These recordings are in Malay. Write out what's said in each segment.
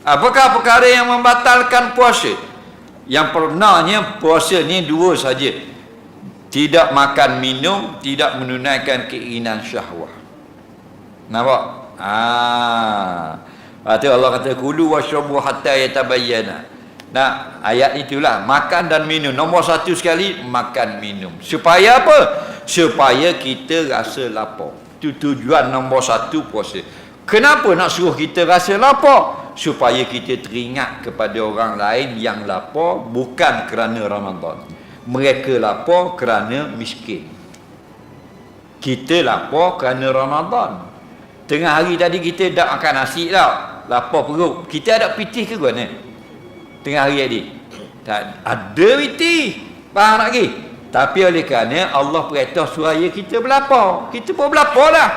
Apakah perkara yang membatalkan puasa? Yang pernahnya puasa ni dua saja. Tidak makan minum, tidak menunaikan keinginan syahwat. Nampak? Lepas tu Allah kata kulu washrabu hatta yatabayyana. Nah, ayat itulah makan dan minum. Nombor satu sekali makan minum. Supaya apa? Supaya kita rasa lapar. Itu tujuan nombor satu puasa. Kenapa nak suruh kita rasa lapar? Supaya kita teringat kepada orang lain yang lapar bukan kerana Ramadan. Mereka lapar kerana miskin. Kita lapar kerana Ramadan. Tengah hari tadi kita dah makan nasi tau. Lapar perut. Kita ada pitih ke mana? Tengah hari tadi. Tak ada pitih. Faham tak lagi? Tapi oleh kerana Allah perintah supaya kita berlapar. Kita pun berlapar lah.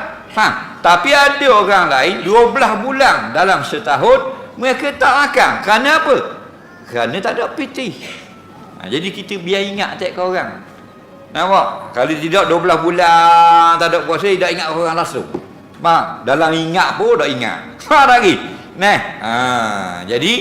Tapi ada orang lain 12 bulan dalam setahun mereka tak makan. Kerana apa? Kerana tak ada pitih. Jadi kita biar ingat tiap orang. Nampak? Kalau tidak 12 bulan tak ada puasa, tak ingat orang langsung. Faham? Dalam ingat pun tak ingat. Faham lagi? Jadi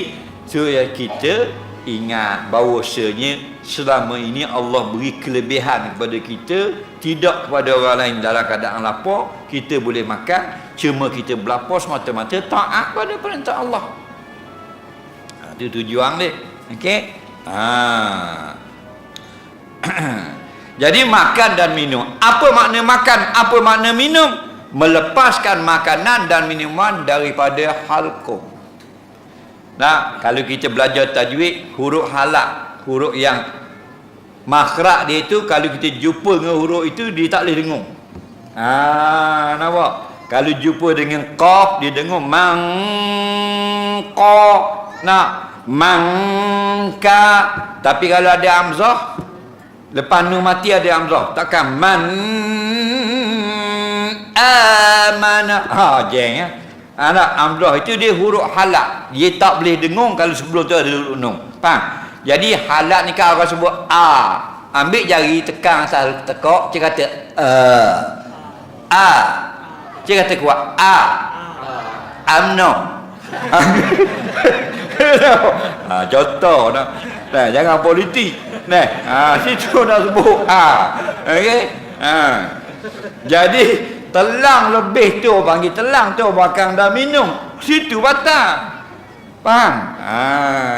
supaya kita ingat bahawasanya selama ini Allah beri kelebihan kepada kita, tidak kepada orang lain dalam keadaan lapar, kita boleh makan, cuma kita berlapar semata-mata taat pada perintah Allah. Itu tujuan dia. Okey? Jadi makan dan minum. Apa makna makan? Apa makna minum? Melepaskan makanan dan minuman daripada halqum. Nah, kalau kita belajar tajwid, huruf halak, huruf yang makhraj dia itu, kalau kita jumpa dengan huruf itu, dia tak boleh dengung. Nampak? Kalau jumpa dengan qaf, dia dengung mangqa. Nah, mangka. Tapi kalau ada hamzah, lepas nun mati ada hamzah, takkan man amana. Jeng ya. Anak hamzah itu dia huruf halak. Dia tak boleh dengung kalau sebelum tu ada huruf nun. Faham? Jadi halak ni kan orang sebut a. Ambil jari tekan asal tekak, dia kata a. Dia kata kuat a. Amno. Contoh nah. Jangan politik. Situ nak sebut okey. Jadi telang lebih tu panggil telang tu makan dan minum. Situ batal. Faham?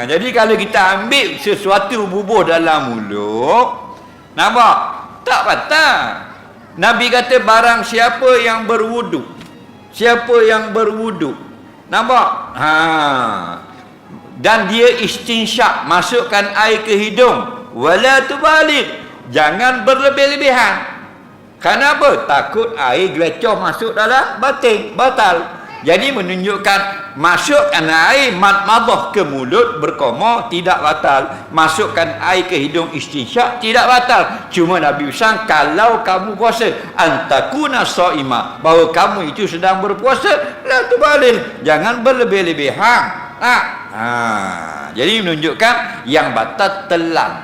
Jadi kalau kita ambil sesuatu bubuh dalam mulut, nampak? Tak batal. Nabi kata barang siapa yang berwuduk, siapa yang berwuduk, nampak? Dan dia istinsyak, masukkan air ke hidung, wala tubaligh, jangan berlebih-lebihan. Kenapa? Takut air gelecoh masuk dalam batin, batal. Jadi menunjukkan masukkan air madmadah ke mulut berkoma tidak batal, masukkan air ke hidung istinsyak tidak batal. Cuma Nabi pesan kalau kamu puasa antakuna shaima, bahawa kamu itu sedang berpuasa, la tubaligh, jangan berlebih-lebihan. Jadi menunjukkan yang batal telan.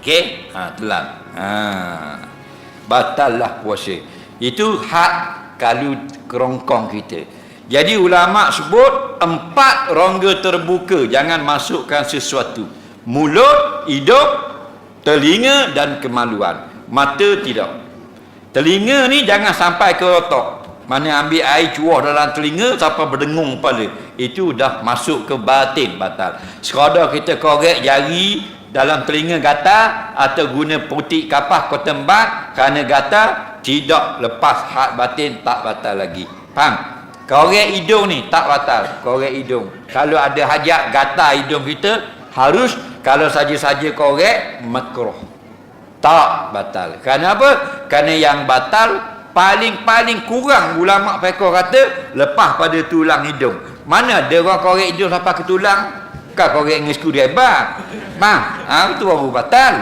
Okey? Telan. Batallah puasa. Itu hak kalau kerongkong kita. Jadi ulama sebut 4 rongga terbuka jangan masukkan sesuatu. Mulut, hidung, telinga dan kemaluan. Mata tidak. Telinga ni jangan sampai ke otak. Mana ambil air curah dalam telinga sampai berdengung kepala. Itu dah masuk ke batin, batal. Sekadar kita korek jari dalam telinga gatal atau guna putih kapas cotton bud kerana gatal, tidak lepas had batin, tak batal lagi. Faham? Korek hidung ni tak batal. Korek hidung, kalau ada hajat gatal hidung kita, harus kalau saja-saja korek makruh, tak batal. Kerana apa? Kerana yang batal paling kurang ulama fiqh kata lepas pada tulang hidung. Mana ada orang korek hidung sampai ke tulang? Bukan korek dengan screwdriver. Itu baru batal.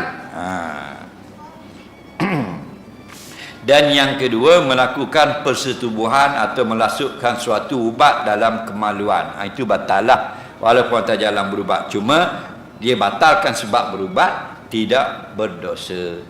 Dan yang kedua, melakukan persetubuhan atau melasukkan suatu ubat dalam kemaluan. Itu batal lah. Walaupun tak jalan berubat. Cuma dia batalkan sebab berubat, tidak berdosa.